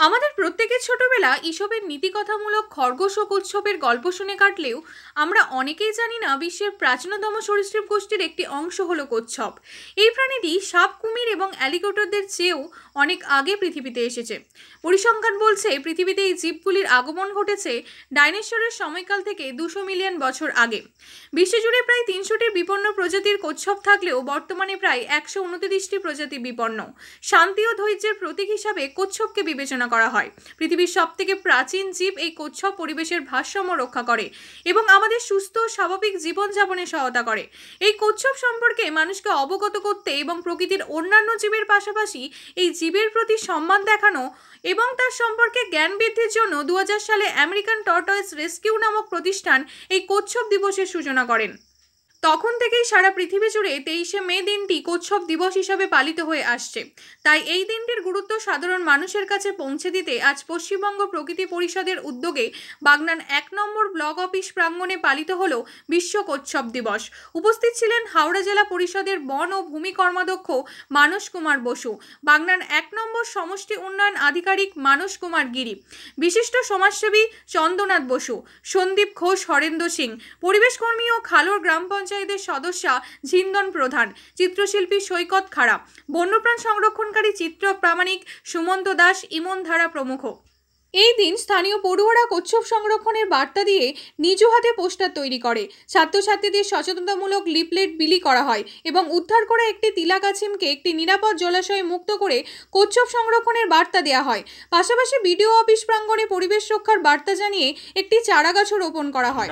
আমাদের প্রত্যেকের ছোটবেলা ঈশপের নীতিকথামূলক খরগোশ ও কচ্ছপের গল্প শুনে কাটলেও আমরা অনেকেই জানি না বিশ্বের প্রাচীনতম সরীসৃপ গোষ্ঠীর একটি অংশ হলো কচ্ছপ। এই প্রাণীটি সাপ, কুমির এবং অ্যালিগেটরদের চেয়েও অনেক আগে পৃথিবীতে এসেছে। পরিসংখ্যান বলছে পৃথিবীতে এই জীবগুলির আগমন ঘটেছে ডাইনোসরের সময়কাল থেকে 200 মিলিয়ন বছর আগে। বিশ্বজুড়ে প্রায় 300টির বিপন্ন প্রজাতির কচ্ছপ থাকলেও বর্তমানে প্রায় 129টি প্রজাতি বিপন্ন। শান্তি ও ধৈর্যের প্রতীক হিসাবে কচ্ছপকে বিবেচনা করা হয়। পৃথিবীর সবথেকে প্রাচীন জীব এই কচ্ছপ পরিবেশের ভারসাম্য রক্ষা করে এবং আমাদের সুস্থ ও স্বাভাবিক জীবনযাপনে সহায়তা করে। এই কচ্ছপ সম্পর্কে মানুষকে অবগত করতে এবং প্রকৃতির অন্যান্য জীবের পাশাপাশি এই জীবের প্রতি সম্মান দেখানো এবং তার সম্পর্কে জ্ঞান বৃদ্ধির জন্য 2000 সালে আমেরিকান টর্টয়েস রেস্কিউ নামক প্রতিষ্ঠান এই কচ্ছপ দিবসের সূচনা করেন। তখন থেকেই সারা পৃথিবী জুড়ে 23শে মে দিনটি কচ্ছপ দিবস হিসাবে পালিত হয়ে আসছে। তাই এই দিনটির গুরুত্ব সাধারণ মানুষের কাছে পৌঁছে দিতে আজ পশ্চিমবঙ্গ প্রকৃতি পরিষদের উদ্যোগে বাগনান 1 নম্বর ব্লক অফিস প্রাঙ্গণে পালিত হলো বিশ্ব কচ্ছপ দিবস। উপস্থিত ছিলেন হাওড়া জেলা পরিষদের বন ও ভূমি কর্মাধ্যক্ষ মানস কুমার বসু, বাগনান 1 নম্বর সমষ্টি উন্নয়ন আধিকারিক মানস কুমার গিরি, বিশিষ্ট সমাজসেবী চন্দ্রনাথ বসু, সন্দীপ ঘোষ, হরেন্দ্র সিং, পরিবেশ কর্মী ও খালোর গ্রাম পঞ্চায়েতের সদস্যা ঝিন্দন প্রধান, চিত্রশিল্পী সৈকত খাড়া, বন্যপ্রাণ সংরক্ষণকারী চিত্র প্রামাণিক সুমন্ত দাস, ইমন ধারা প্রমুখ। এই দিন স্থানীয় পড়ুয়ারা কচ্ছপ সংরক্ষণের বার্তা দিয়ে নিজ হাতে পোস্টার তৈরি করে, ছাত্রছাত্রীদের সচেতনতামূলক লিফলেট বিলি করা হয় এবং উদ্ধার করা একটি তিলা কাছিমকে একটি নিরাপদ জলাশয়ে মুক্ত করে কচ্ছপ সংরক্ষণের বার্তা দেওয়া হয়। পাশাপাশি বিডিও অফিস প্রাঙ্গণে পরিবেশ রক্ষার বার্তা জানিয়ে একটি চারাগাছও রোপণ করা হয়।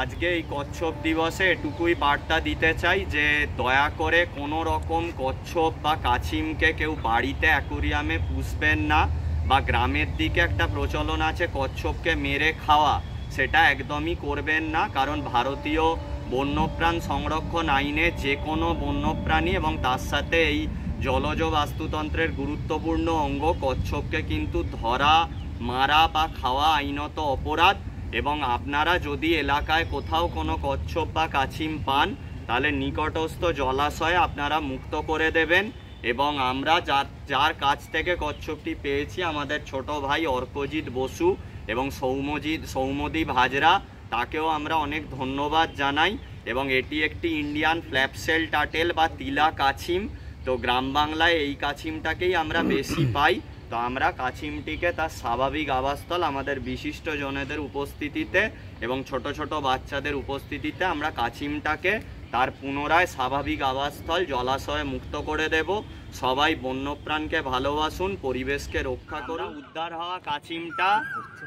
আজকে এই কচ্ছপ দিবসে এটুকুই বার্তা দিতে চাই যে দয়া করে কোনো রকম কচ্ছপ বা কাছিমকে কেউ বাড়িতে অ্যাকুরিয়ামে পুষবেন না, বা গ্রামের দিকে একটা প্রচলন আছে কচ্ছপকে মেরে খাওয়া, সেটা একদমই করবেন না। কারণ ভারতীয় বন্যপ্রাণ সংরক্ষণ আইনে যে কোনো বন্যপ্রাণী এবং তার সাথে এই জলজ বাস্তুতন্ত্রের গুরুত্বপূর্ণ অঙ্গ কচ্ছপকে কিন্তু ধরা, মারা বা খাওয়া আইনত অপরাধ। এবং আপনারা যদি এলাকায় কোথাও কোনো কচ্ছপ বা কাছিম পান তাহলে নিকটস্থ জলাশয়ে আপনারা মুক্ত করে দেবেন। এবং আমরা যার কাছ থেকে কচ্ছপটি পেয়েছি, আমাদের ছোট ভাই অর্কজিৎ বসু এবং সৌমদীপ হাজরা, তাকেও আমরা অনেক ধন্যবাদ জানাই। এবং এটি একটি ইন্ডিয়ান ফ্ল্যাপসেল টাটেল বা তিলা কাছিম। তো গ্রাম বাংলায় এই কাছিমটাকেই আমরা বেশি পাই। তো আমরা কাছিমটিকে তার স্বাভাবিক আবাসস্থল আমাদের বিশিষ্ট জনেদের উপস্থিতিতে এবং ছোট ছোট বাচ্চাদের উপস্থিতিতে আমরা কাছিমটাকে তার পুনরায় স্বাভাবিক আবাসস্থল জলাশয়ে মুক্ত করে দেব। সবাই বন্যপ্রাণকে ভালোবাসুন, পরিবেশকে রক্ষা করুন। উদ্ধার হওয়া কাছিমটা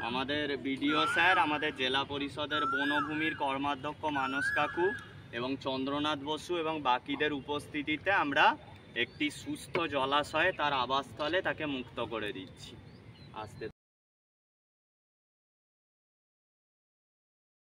আমাদের বিডিও স্যার, আমাদের জেলা পরিষদের বনভূমির কর্মাধ্যক্ষ মানস কাকু এবং চন্দ্রনাথ বসু এবং বাকিদের উপস্থিতিতে আমরা একটি সুস্থ জলাশয়ে তার আবাসস্থলে তাকে মুক্ত করে দিচ্ছি। আসতে